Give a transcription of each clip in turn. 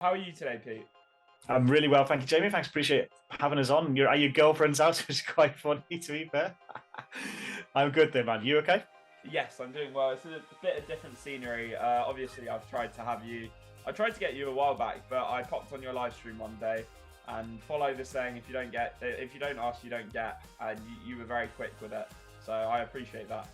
How are you today, Pete? I'm really well, thank you, Jamie. Thanks, appreciate having us on. You're at your girlfriend's house, which is quite funny to be fair. I'm good there, man. You okay? Yes, I'm doing well. It's a bit of different scenery. Obviously, I've tried to have you. I tried to get you a while back, but I popped on your live stream one day and followed the saying, if you don't ask, you don't get," and you were very quick with it. So I appreciate that.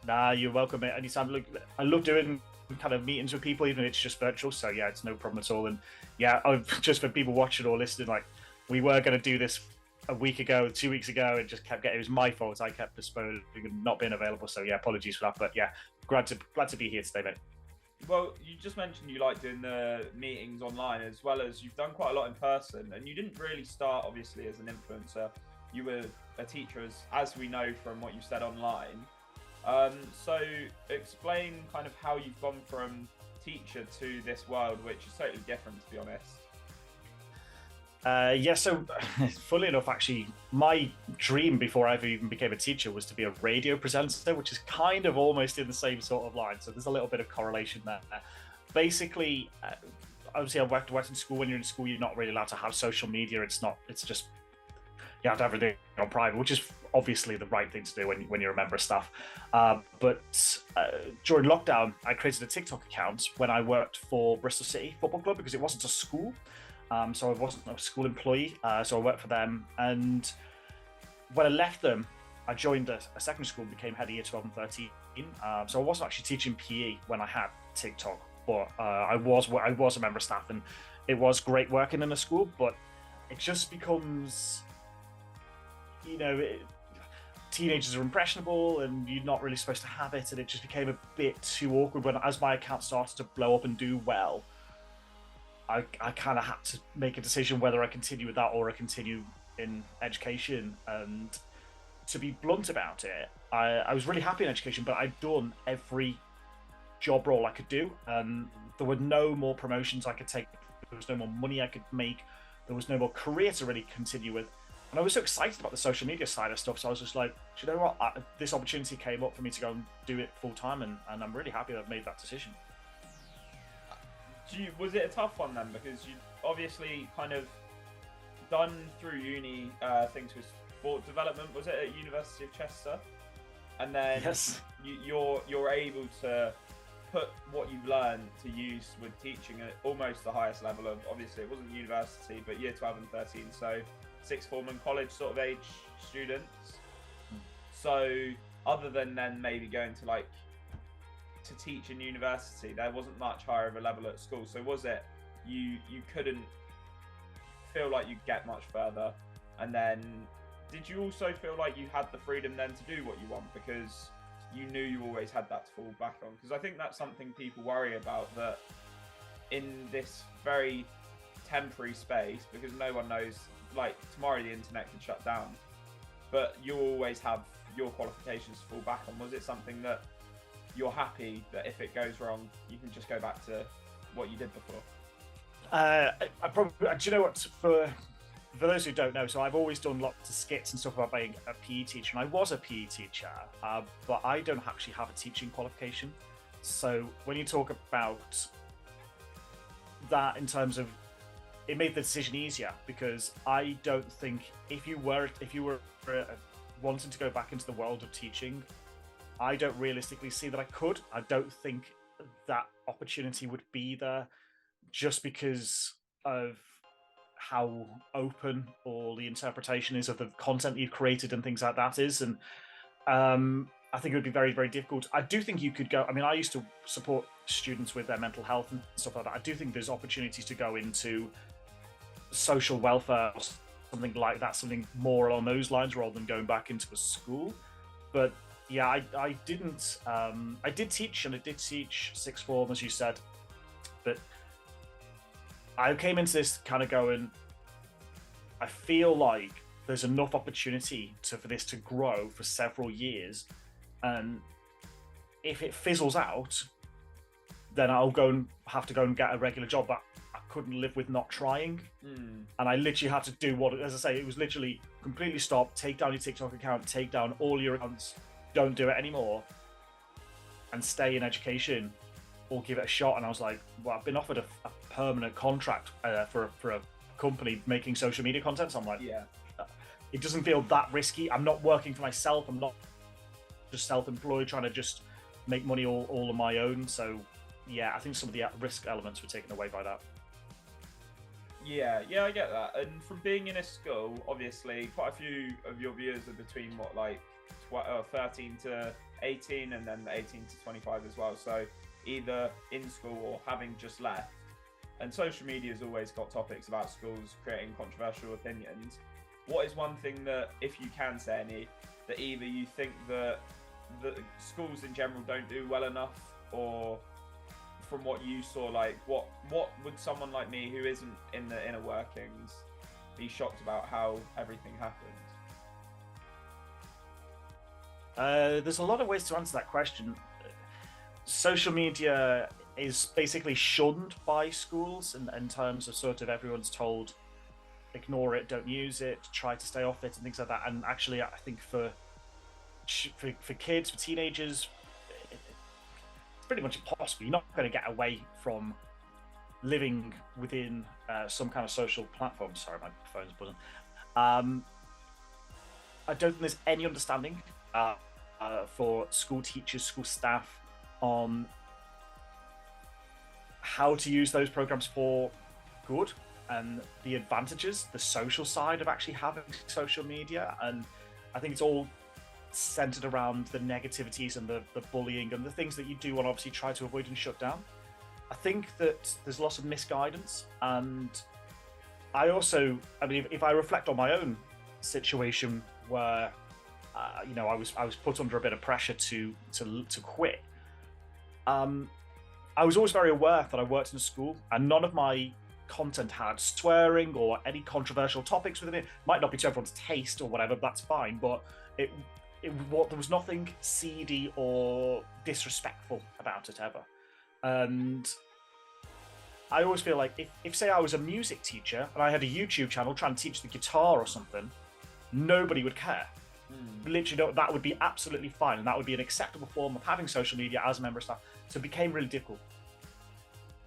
Nah, you're welcome, mate. Anytime. Look, I love doing kind of meetings with people, even if it's just virtual. So yeah, it's no problem at all. And yeah, just for people watching or listening, like we were going to do this a week ago, 2 weeks ago, and just kept getting. It was my fault. I kept postponing and not being available. So yeah, apologies for that. But yeah, glad to be here today, mate. Well, you just mentioned you like doing the meetings online as well as you've done quite a lot in person, and you didn't really start obviously as an influencer. You were a teacher, as we know from what you said online. So explain kind of how you've gone from teacher to this world, which is totally different, to be honest. Yeah, so funnily enough, actually, my dream before I ever even became a teacher was to be a radio presenter, which is kind of almost in the same sort of line. So there's a little bit of correlation there. Basically, obviously, I worked in school. When you're in school, you're not really allowed to have social media. It's just you have to have everything on private, which is obviously the right thing to do when you're a member of staff. But during lockdown, I created a TikTok account when I worked for Bristol City Football Club because it wasn't a school. So I wasn't a school employee, so I worked for them. And when I left them, I joined a secondary school and became head of year 12 and 13. So I wasn't actually teaching PE when I had TikTok, but I was a member of staff, and it was great working in a school. But it just becomes, teenagers are impressionable, and you're not really supposed to have it, and it just became a bit too awkward as my account started to blow up and do well. I kind of had to make a decision whether I continue with that or I continue in education. And to be blunt about it, I was really happy in education, but I'd done every job role I could do, and there were no more promotions I could take. There was no more money I could make. There was no more career to really continue with. And I was so excited about the social media side of stuff, so I was just like, do you know what? This opportunity came up for me to go and do it full time, and I'm really happy that I've made that decision. Was it a tough one then? Because you obviously kind of done through uni things with sport development. Was it at University of Chester? And then yes, you're able to put what you've learned to use with teaching at almost the highest level of, obviously it wasn't university, but year 12 and 13, so sixth form and college sort of age students. So other than then maybe going to to teach in university, there wasn't much higher of a level at school. So was it you couldn't feel like you'd get much further? And then did you also feel like you had the freedom then to do what you want because you knew you always had that to fall back on? Because I think that's something people worry about, that in this very temporary space, because no one knows, like tomorrow the internet can shut down, but you always have your qualifications to fall back on. Was it something that you're happy that if it goes wrong, you can just go back to what you did before? I probably, do you know what, for those who don't know, so I've always done lots of skits and stuff about being a PE teacher, and I was a PE teacher, but I don't actually have a teaching qualification. So when you talk about that in terms of, it made the decision easier, because I don't think if you were wanting to go back into the world of teaching, I don't realistically see that I could. I don't think that opportunity would be there, just because of how open all the interpretation is of the content you've created and things like that is. And I think it would be very, very difficult. I do think you could go, I mean, I used to support students with their mental health and stuff like that. I do think there's opportunities to go into social welfare or something like that, something more along those lines, rather than going back into a school. But yeah, I didn't. I did teach, and I did teach sixth form, as you said. But I came into this kind of going, I feel like there's enough opportunity for this to grow for several years. And if it fizzles out, then I'll have to go and get a regular job. But I couldn't live with not trying. And I literally had to do what, as I say, it was literally completely stop, take down your TikTok account, take down all your accounts, don't do it anymore, and stay in education or give it a shot. And I was like, well, I've been offered a permanent contract for a company making social media content. So I'm like, Yeah. It doesn't feel that risky. I'm not working for myself. I'm not just self-employed trying to just make money all on my own. So yeah, I think some of the risk elements were taken away by that. Yeah, I get that. And from being in a school, obviously, quite a few of your viewers are between 13 to 18, and then 18 to 25 as well. So either in school or having just left. And social media has always got topics about schools creating controversial opinions. What is one thing that, if you can say any, that either you think that schools in general don't do well enough, or from what you saw, like what would someone like me who isn't in the inner workings be shocked about how everything happened? There's a lot of ways to answer that question. Social media is basically shunned by schools in terms of sort of everyone's told, ignore it, don't use it, try to stay off it, and things like that. And actually, I think for kids, for teenagers, it's pretty much impossible. You're not going to get away from living within some kind of social platform. Sorry, my phone's buzzing. I don't think there's any understanding for school teachers, school staff on how to use those programs for good, and the advantages, the social side of actually having social media. And I think it's all centered around the negativities and the bullying and the things that you do want to obviously try to avoid and shut down. I think that there's lots of misguidance, and I mean, if I reflect on my own situation where I was put under a bit of pressure to quit. I was always very aware that I worked in a school, and none of my content had swearing or any controversial topics within it. Might not be to everyone's taste or whatever, that's fine, but there was nothing seedy or disrespectful about it ever. And I always feel like if say I was a music teacher and I had a YouTube channel trying to teach the guitar or something, nobody would care. Literally, that would be absolutely fine, and that would be an acceptable form of having social media as a member of staff. So it became really difficult.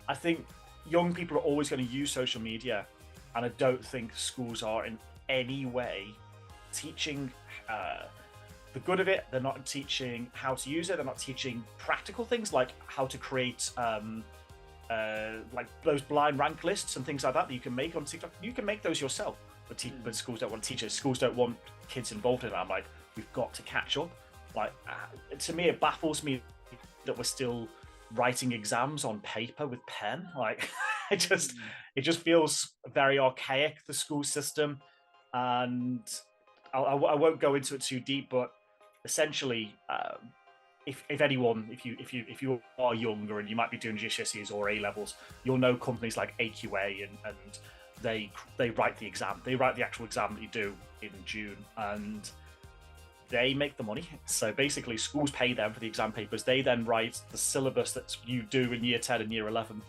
I think young people are always going to use social media, and I don't think schools are in any way teaching the good of it. They're not teaching how to use it. They're not teaching practical things like how to create like those blind rank lists and things like that you can make on TikTok. You can make those yourself, but schools don't want to teach it. Schools don't want kids involved in it. I'm like, we've got to catch up. Like, to me, it baffles me that we're still writing exams on paper with pen. Like, it just feels very archaic, the school system. And I won't go into it too deep, but essentially, if you are younger and you might be doing GCSEs or A levels, you'll know companies like AQA and they write the exam. They write the actual exam that you do in June, and they make the money. So basically, schools pay them for the exam papers. They then write the syllabus that you do in year 10 and year 11.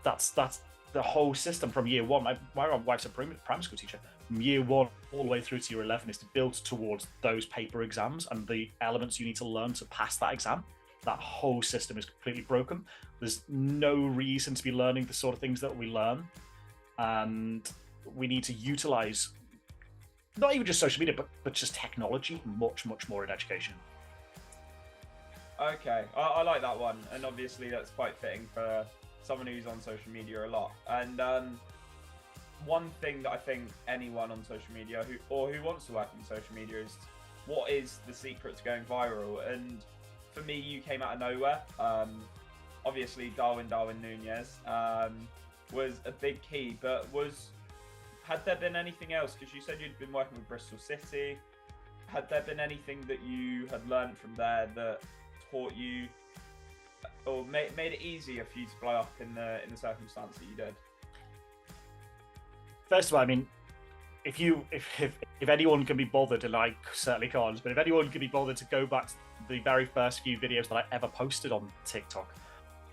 That's the whole system from year one. My wife's a primary school teacher. From year 1 all the way through to year 11 is to build towards those paper exams and the elements you need to learn to pass that exam. That whole system is completely broken. There's no reason to be learning the sort of things that we learn. And we need to utilize not even just social media, but just technology much more in education. Okay, I like that one, and obviously that's quite fitting for someone who's on social media a lot. And one thing that I think anyone on social media who wants to work in social media is, what is the secret to going viral? And for me, you came out of nowhere. Obviously, Darwin Nunez was a big key, but had there been anything else? Because you said you'd been working with Bristol City. Had there been anything that you had learned from there that taught you or made it easier for you to blow up in the circumstance that you did? First of all, I mean, if anyone can be bothered, and I certainly can't, but if anyone can be bothered to go back to the very first few videos that I ever posted on TikTok,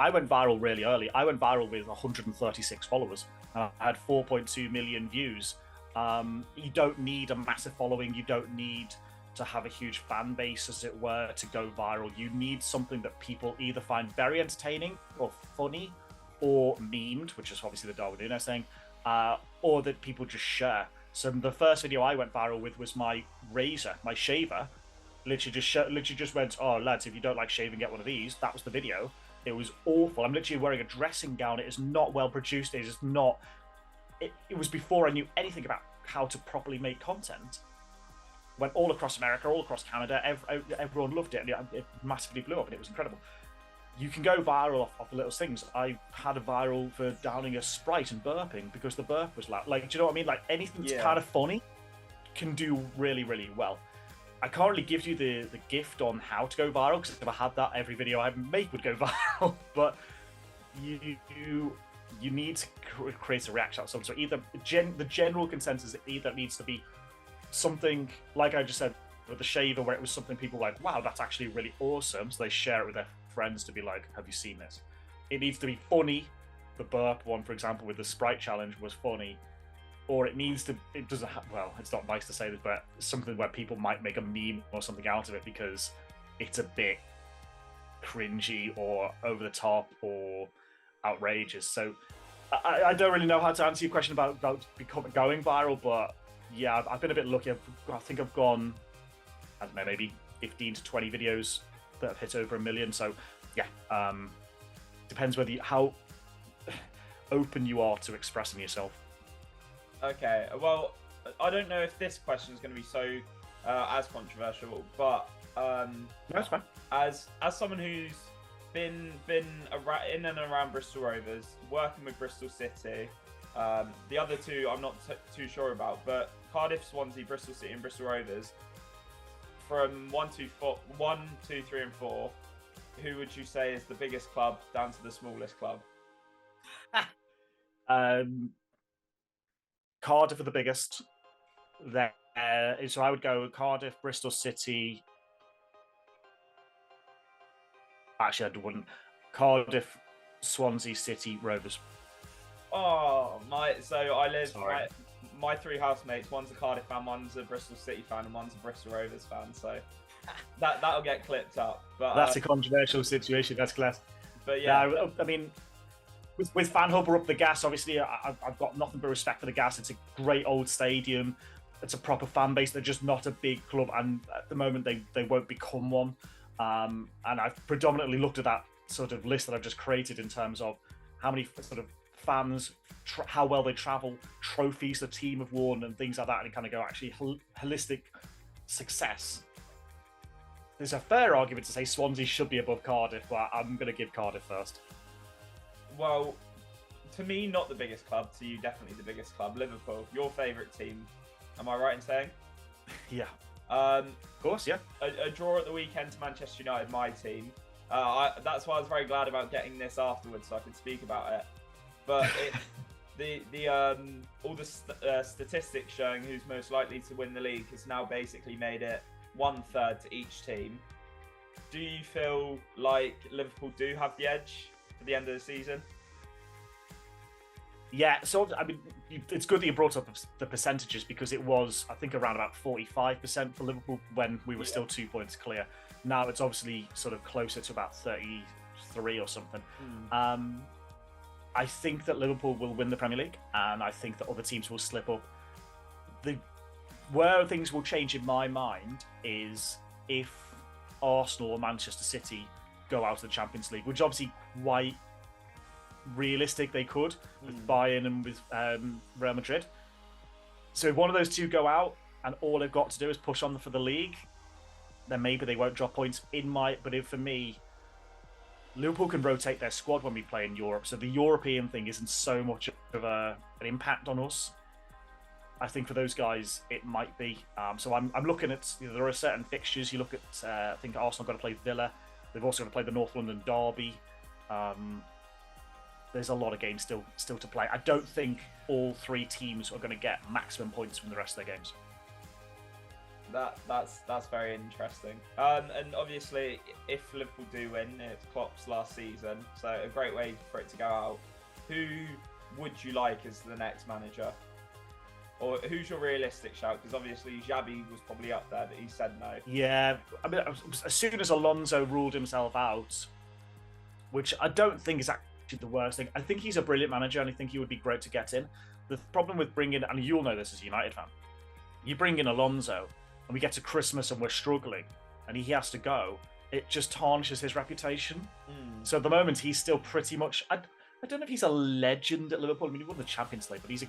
I went viral really early. I went viral with 136 followers. I had 4.2 million views. You don't need a massive following. You don't need to have a huge fan base, as it were, to go viral. You need something that people either find very entertaining or funny, or memed, which is obviously the Darwin Nunez thing, or that people just share. So the first video I went viral with was my razor, my shaver. Literally just went, oh lads, if you don't like shaving, get one of these. That was the video. It was awful. I'm literally wearing a dressing gown. It is not well produced. It is not. It was before I knew anything about how to properly make content. Went all across America, all across Canada. Everyone loved it, and it massively blew up, and it was incredible. You can go viral off little things. I had a viral for downing a Sprite and burping because the burp was loud. Like, do you know what I mean? Like, anything that's kind of funny can do really, really well. I can't really give you the gift on how to go viral, because if I had that, every video I make would go viral. But you need to create a reaction out of something. So either the general consensus either needs to be something like I just said with the shaver, where it was something people were like, wow, that's actually really awesome. So they share it with their friends to be like, have you seen this? It needs to be funny. The burp one, for example, with the Sprite challenge was funny. Or it doesn't have, well, it's not nice to say this, but something where people might make a meme or something out of it because it's a bit cringy or over the top or outrageous. So I don't really know how to answer your question about going viral, but yeah, I've been a bit lucky. I think I've gone, I don't know, maybe 15 to 20 videos that have hit over 1 million. So yeah, depends how open you are to expressing yourself. Okay, well, I don't know if this question is going to be so as controversial, but no, it's fine. As someone who's been in and around Bristol Rovers, working with Bristol City, the other two I'm not too sure about, but Cardiff, Swansea, Bristol City, and Bristol Rovers, from 1, 2, 3, and 4, who would you say is the biggest club down to the smallest club? Cardiff are the biggest. So I would go Cardiff, Bristol City. Actually, I wouldn't. Cardiff, Swansea, City, Rovers. Oh my! So I live. My three housemates. One's a Cardiff fan, one's a Bristol City fan, and one's a Bristol Rovers fan. So that'll get clipped up. But that's a controversial situation. That's class. But yeah, I mean, with FanHub, we're up the gas. Obviously, I've got nothing but respect for the gas. It's a great old stadium. It's a proper fan base. They're just not a big club, and at the moment they won't become one. And I've predominantly looked at that sort of list that I've just created in terms of how many sort of fans, how well they travel, trophies the team have won, and things like that. And you kind of go, actually, holistic success. There's a fair argument to say Swansea should be above Cardiff, but I'm going to give Cardiff first. Well, to me, not the biggest club. To you, definitely the biggest club. Liverpool, your favourite team. Am I right in saying? Yeah. Of course, yeah. A draw at the weekend to Manchester United, my team. That's why I was very glad about getting this afterwards, so I could speak about it. But all the statistics showing who's most likely to win the league has now basically made it 1/3 to each team. Do you feel like Liverpool do have the edge for the end of the season? Yeah, so I mean, it's good that you brought up the percentages, because it was, I think, around about 45% for Liverpool when we were still 2 points clear. Now it's obviously sort of closer to about 33 or something. I think that Liverpool will win the Premier League, and I think that other teams will slip up. Where things will change in my mind is if Arsenal or Manchester City go out of the Champions League, which obviously quite realistic they could with Bayern and with Real Madrid. So if one of those two go out and all they've got to do is push on for the league, then maybe they won't drop points. For me, Liverpool can rotate their squad when we play in Europe, so the European thing isn't so much of an impact on us. I think for those guys it might be. So I'm looking at, there are certain fixtures. You look at, I think Arsenal got to play Villa. They've also got to play the North London Derby. There's a lot of games still to play. I don't think all three teams are going to get maximum points from the rest of their games. That's very interesting. And obviously, if Liverpool do win, it's Klopp's last season, so a great way for it to go out. Who would you like as the next manager? Or who's your realistic shout? Because obviously Xabi was probably up there, but he said no. Yeah, I mean, as soon as Alonso ruled himself out, which I don't think is the worst thing. I think he's a brilliant manager, and I think he would be great to get in. The problem with bringing, and you'll know this as a United fan, you bring in Alonso, and we get to Christmas and we're struggling, and he has to go. It just tarnishes his reputation. So at the moment, he's still pretty much. I don't know if he's a legend at Liverpool. I mean, he won the Champions League, but he's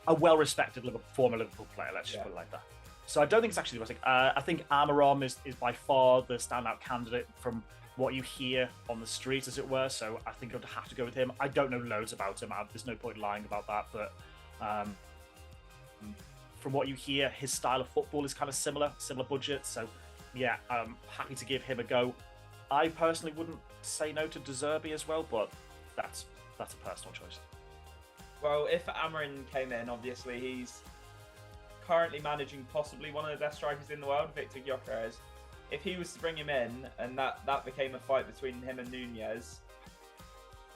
a well-respected former Liverpool player. Let's just put it like that. So I don't think it's actually the worst thing. I think Amaram is by far the standout candidate from what you hear on the street, as it were. So I think I'd have to go with him. I don't know loads about him. There's no point lying about that. But from what you hear, his style of football is kind of similar budget. So yeah, I'm happy to give him a go. I personally wouldn't say no to De Zerbi as well, but that's a personal choice. Well, if Amarin came in, obviously he's currently managing possibly one of the best strikers in the world, Victor Gyökeres. If he was to bring him in and that became a fight between him and Nunez,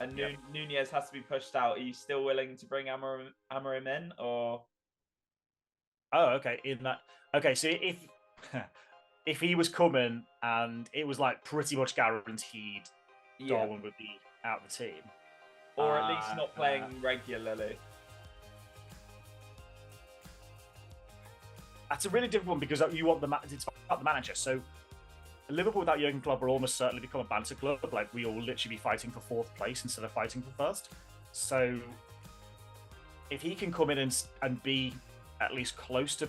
and Nunez has to be pushed out, are you still willing to bring Amarim in, or? Oh, okay. So if he was coming and it was like pretty much guaranteed Darwin would be out of the team, or at least not playing regularly. That's a really difficult one because you want it's about the manager. So Liverpool without Jurgen Klopp will almost certainly become a banter club. Like we all literally be fighting for fourth place instead of fighting for first. So if he can come in and be at least close to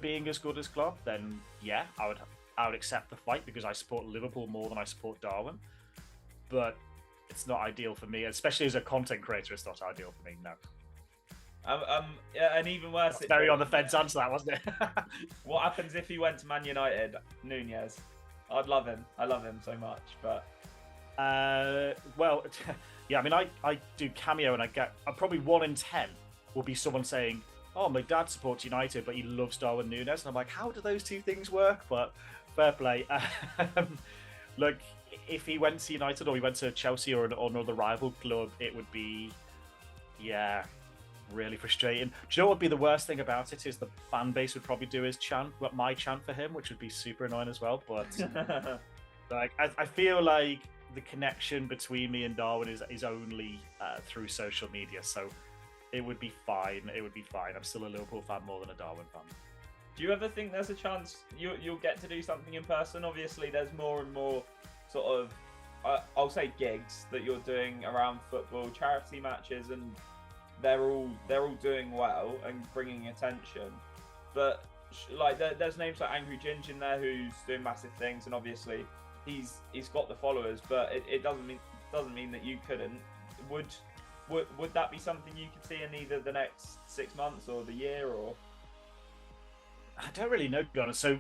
being as good as Klopp, then yeah, I would accept the fight because I support Liverpool more than I support Darwin. But it's not ideal for me, especially as a content creator. It's not ideal for me. No. And even worse, it's very on the fence answer that, wasn't it? What happens if he went to Man United, Nunez? I'd love him. I love him so much, but well, yeah. I mean, I do Cameo, and I get probably 1 in 10 will be someone saying, "Oh, my dad supports United, but he loves Darwin Nunez," and I'm like, "How do those two things work?" But fair play. Look, if he went to United or he went to Chelsea or another rival club, it would be, yeah, really frustrating. Do you know what would be the worst thing about it is the fan base would probably do his chant, my chant for him, which would be super annoying as well. But like, I feel like the connection between me and Darwin is only through social media, so it would be fine. It would be fine. I'm still a Liverpool fan more than a Darwin fan. Do you ever think there's a chance you'll get to do something in person? Obviously, there's more and more sort of, I'll say gigs that you're doing around football, charity matches, and they're all doing well and bringing attention. But like there's names like Angry Ginge in there who's doing massive things, and obviously he's got the followers. But it doesn't mean that you couldn't. Would that be something you could see in either the next 6 months or the year, or? I don't really know, to be honest. So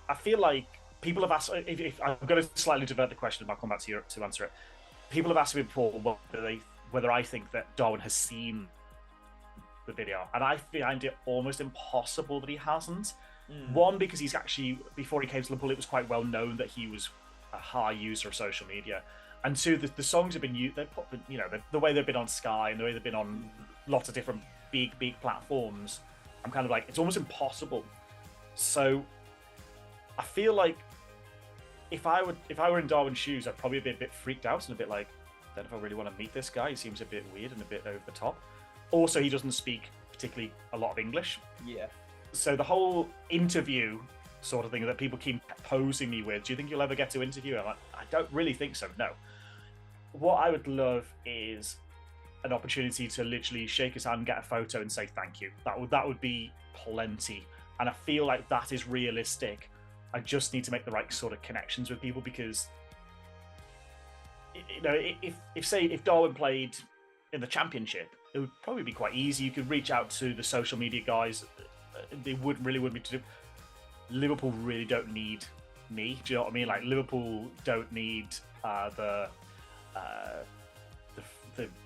I feel like people have asked. If I'm going to slightly divert the question, and I'll come back to you to answer it. People have asked me before whether I think that Darwin has seen the video, and I find it almost impossible that he hasn't. One, because he's actually, before he came to Liverpool, it was quite well known that he was a high user of social media. And two, the songs have been used. The way they've been on Sky and the way they've been on lots of different big platforms. I'm kind of like, it's almost impossible. So I feel like if I were in Darwin's shoes, I'd probably be a bit freaked out and a bit like, I don't know if I really want to meet this guy. He seems a bit weird and a bit over the top. Also, he doesn't speak particularly a lot of English. Yeah. So the whole interview sort of thing that people keep posing me with, do you think you'll ever get to interview him? I don't really think so, no. What I would love is an opportunity to literally shake his hand, get a photo and say thank you. That would be plenty. And I feel like that is realistic. I just need to make the right sort of connections with people, because if Darwin played in the Championship, it would probably be quite easy. You could reach out to the social media guys. They wouldn't be to do. Liverpool really don't need me. Do you know what I mean? Like, Liverpool don't need the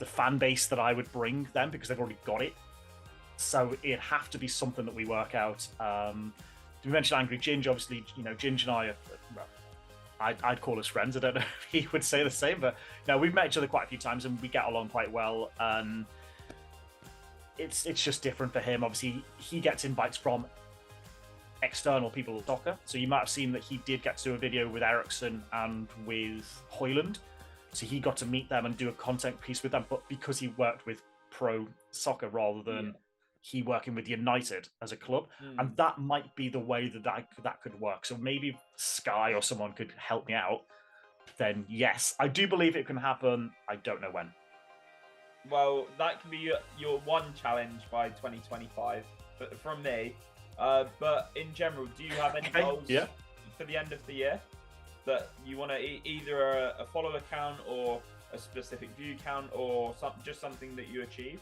fan base that I would bring them, because they've already got it. So it'd have to be something that we work out. We mentioned Angry Ginge. Obviously, Ginge and I are, well, I'd call us friends. I don't know if he would say the same, but no, we've met each other quite a few times and we get along quite well. It's just different for him. Obviously, he gets invites from external people with soccer. So you might have seen that he did get to do a video with Ericsson and with Hoyland. So he got to meet them and do a content piece with them, but because he worked with pro soccer rather than he working with United as a club, and that might be the way that could work. So maybe Sky or someone could help me out. Then yes, I do believe it can happen. I don't know when. Well, that can be your one challenge by 2025 from me. But in general, do you have any goals for the end of the year that you want to either a follower count or a specific view count or just something that you achieve?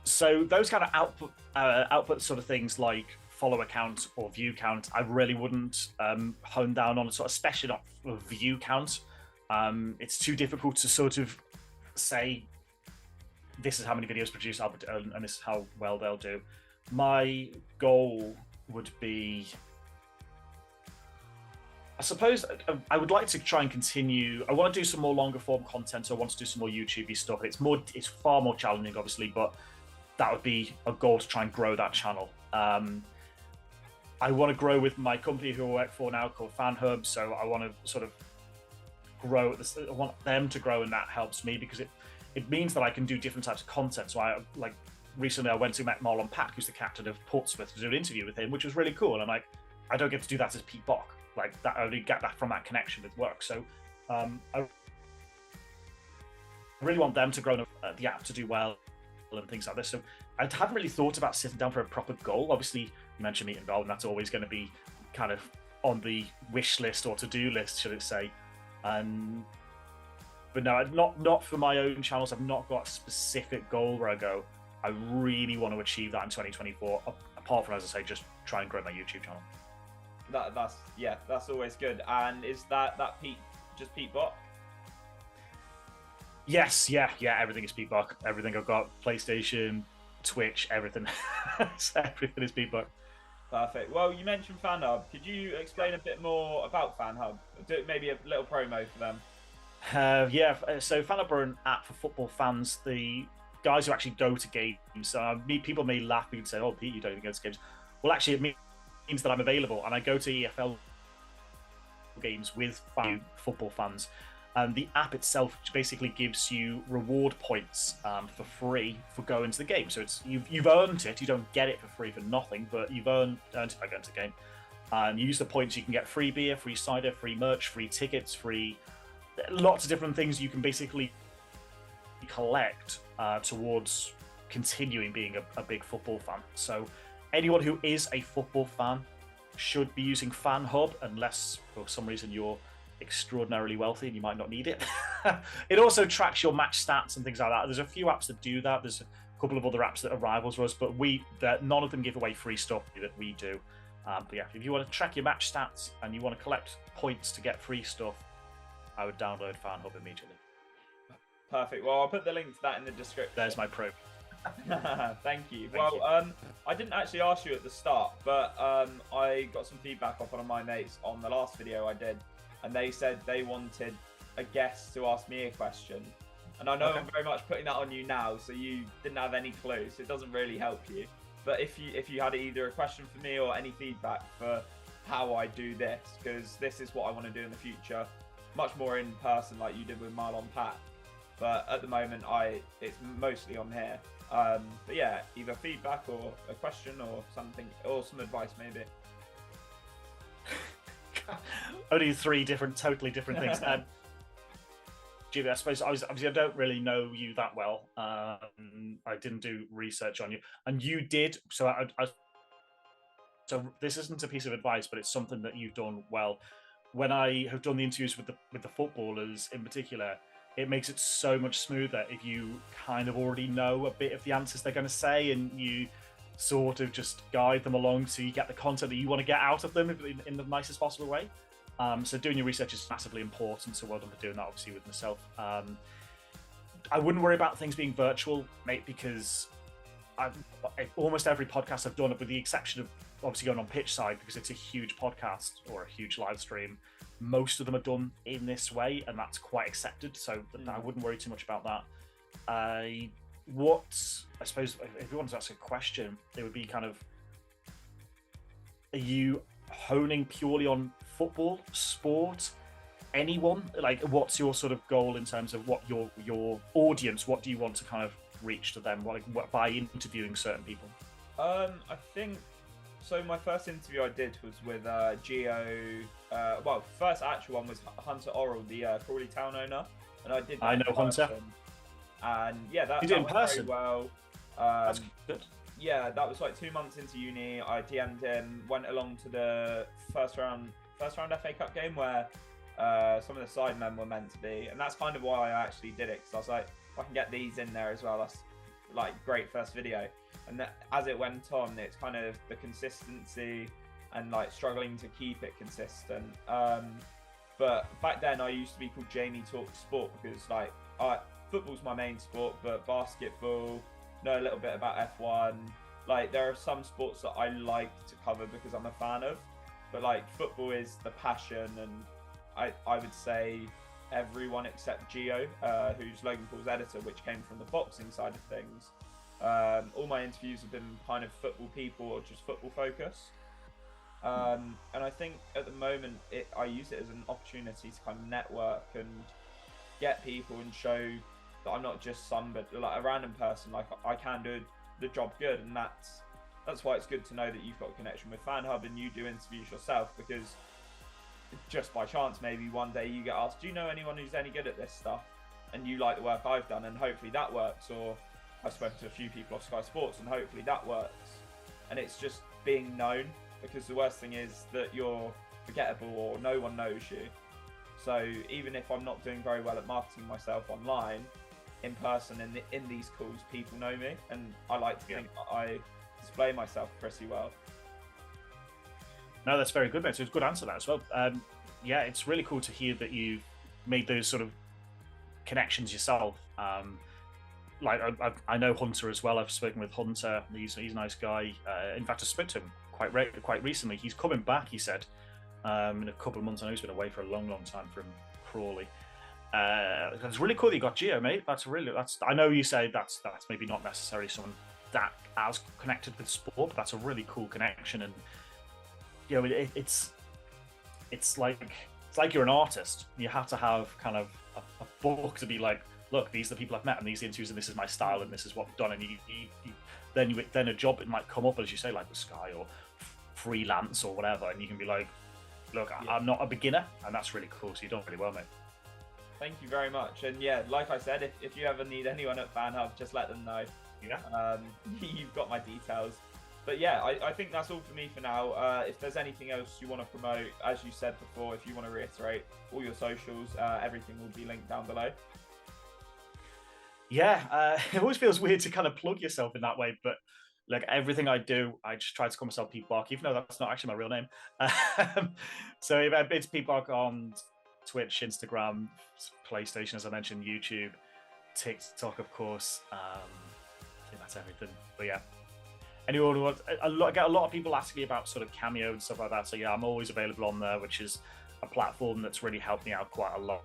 So those kind of output sort of things like follower count or view count, I really wouldn't hone down on, sort of especially not a view count. It's too difficult to sort of say this is how many videos produced and this is how well they'll do. My goal would be, I suppose, I would like to try and continue. I want to do some more longer form content. So I want to do some more YouTube-y stuff. It's far more challenging, obviously, but that would be a goal to try and grow that channel. I want to grow with my company who I work for now called FanHub. So I want to sort of grow. I want them to grow, and that helps me because it means that I can do different types of content. So recently I went to met Marlon Pack, who's the captain of Portsmouth, to do an interview with him, which was really cool. And I don't get to do that as Pete BOC. Like that, I only get that from that connection with work. So I really want them to grow the app to do well and things like this. So I haven't really thought about sitting down for a proper goal. Obviously, you mentioned meeting goal, and that's always going to be kind of on the wish list or to-do list, should it say. But no, not for my own channels. I've not got a specific goal where I go, I really want to achieve that in 2024. Apart from, as I say, just try and grow my YouTube channel. That's always good. And is that Pete, just Pete BOC? Yes, yeah, everything is Pete BOC. Everything I've got, PlayStation, Twitch, everything. Everything is Pete BOC. Perfect. Well, you mentioned FanHub. Could you explain a bit more about FanHub? Maybe a little promo for them. So FanHub are an app for football fans. The guys who actually go to games. People may laugh and say, "Oh, Pete, you don't even go to games." Well, actually, it means that I'm available, and I go to EFL games with football fans. And the app itself basically gives you reward points for free for going to the game. So you've earned it. You don't get it for free for nothing, but you've earned it by going to the game. And you use the points, you can get free beer, free cider, free merch, free tickets, lots of different things you can basically collect towards continuing being a big football fan. So anyone who is a football fan should be using FanHub, unless for some reason you're extraordinarily wealthy and you might not need it. It also tracks your match stats and things like that. There's a few apps that do that. There's a couple of other apps that are rivals for us, but none of them give away free stuff that we do. But yeah, if you want to track your match stats and you want to collect points to get free stuff, I would download FanHub immediately. Perfect. Well, I'll put the link to that in the description. There's my pro. Thank you. I didn't actually ask you at the start, but I got some feedback off one of my mates on the last video I did, and they said they wanted a guest to ask me a question. And I know I'm very much putting that on you now, so you didn't have any clue, so it doesn't really help you. But if you had either a question for me or any feedback for how I do this, because this is what I want to do in the future, much more in person like you did with Marlon Pat. But at the moment, it's mostly on here. But yeah, either feedback or a question or something, or some advice maybe. Only three totally different things. Jimmy, I suppose obviously I don't really know you that well. I didn't do research on you, and you did. So so this isn't a piece of advice, but it's something that you've done well. When I have done the interviews with the footballers in particular, it makes it so much smoother if you kind of already know a bit of the answers they're going to say, and you sort of just guide them along so you get the content that you want to get out of them in the nicest possible way. So doing your research is massively important, so well done for doing that, obviously, with myself. I wouldn't worry about things being virtual, mate, because almost every podcast I've done, with the exception of obviously going on Pitch Side, because it's a huge podcast or a huge live stream, most of them are done in this way, and that's quite accepted, so I wouldn't worry too much about that. I suppose if you wanted to ask a question, it would be kind of, are you honing purely on football, sport? anyone? Like, what's your sort of goal in terms of what your audience? What do you want to kind of reach to them? What by interviewing certain people? I think so. My first interview I did was with Gio. Well, first actual one was Hunter Orrell, the Crawley Town owner, and I did. I know Hunter. And yeah, that you did in in person. person. Well, That's good. yeah, that was like 2 months into uni. I DM'd him, went along to the first round FA Cup game where some of the side men were meant to be, and that's kind of why I actually did it, because I was like, if I can get these in there as well, that's like great first video. And that, as it went on, it's kind of the consistency and like struggling to keep it consistent. But back then I used to be called Jamie Talks Sport, because like football's my main sport, but basketball, know a little bit about F1. Like there are some sports that I like to cover because I'm a fan of, but like football is the passion, and I would say everyone except Gio, who's Logan Paul's editor, which came from the boxing side of things. All my interviews have been kind of football people or just football focused. And I think at the moment I use it as an opportunity to kind of network and get people and show that I'm not just somebody, like a random person. Like I can do the job good, and that's why it's good to know that you've got a connection with FanHub and you do interviews yourself, because just by chance maybe one day you get asked, do you know anyone who's any good at this stuff, and you like the work I've done, and hopefully that works. Or I've spoken to a few people off Sky Sports and hopefully that works. And it's just being known, because the worst thing is that you're forgettable or no one knows you. So even if I'm not doing very well at marketing myself online, in person in these calls, people know me, and I like to think that I display myself pretty well. No, that's very good, mate. So it's a good answer to that as well. Yeah, it's really cool to hear that you've made those sort of connections yourself. Like I know Hunter as well. I've spoken with Hunter. He's a nice guy. In fact, I spoke to him quite recently. He's coming back, he said, in a couple of months. I know he's been away for a long time from Crawley. It's really cool that you got Gio, mate. I know you say that's maybe not necessarily someone that as connected with sport, but that's a really cool connection. And you know, it's like you're an artist. You have to have kind of a book to be like, look, these are the people I've met, and these interviews, and this is my style, and this is what I've done. And then a job, it might come up, as you say, like with Sky or freelance or whatever, and you can be like, look, I'm not a beginner, and that's really cool. So you've done really well, mate. Thank you very much. And yeah, like I said, if you ever need anyone at FanHub, just let them know. Yeah. You've got my details. But yeah, I think that's all for me for now. If there's anything else you want to promote, as you said before, if you want to reiterate all your socials, everything will be linked down below. Yeah, it always feels weird to kind of plug yourself in that way, but like everything I do, I just try to call myself Pete BOC, even though that's not actually my real name. So it's Pete BOC on Twitch, Instagram, PlayStation, as I mentioned, YouTube, TikTok, of course. I think that's everything. But yeah, anyone who wants, I get a lot of people asking me about sort of Cameo and stuff like that. So yeah, I'm always available on there, which is a platform that's really helped me out quite a lot,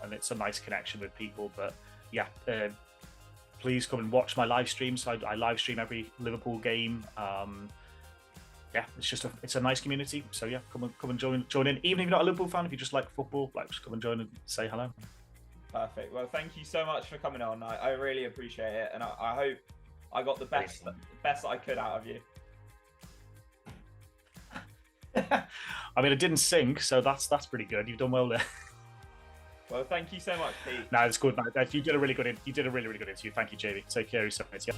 and it's a nice connection with people. But yeah, please come and watch my live streams. I live stream every Liverpool game. Yeah, it's a nice community. So yeah, come and join in. Even if you're not a Liverpool fan, if you just like football, like just come and join and say hello. Perfect. Well, thank you so much for coming on. I really appreciate it, and I hope I got the best that I could out of you. I mean, I didn't sing, so that's pretty good. You've done well there. Well, thank you so much, Pete. No, it's good, man. You did a really good interview. Thank you, JV. Take care of yourself, mate. Yeah.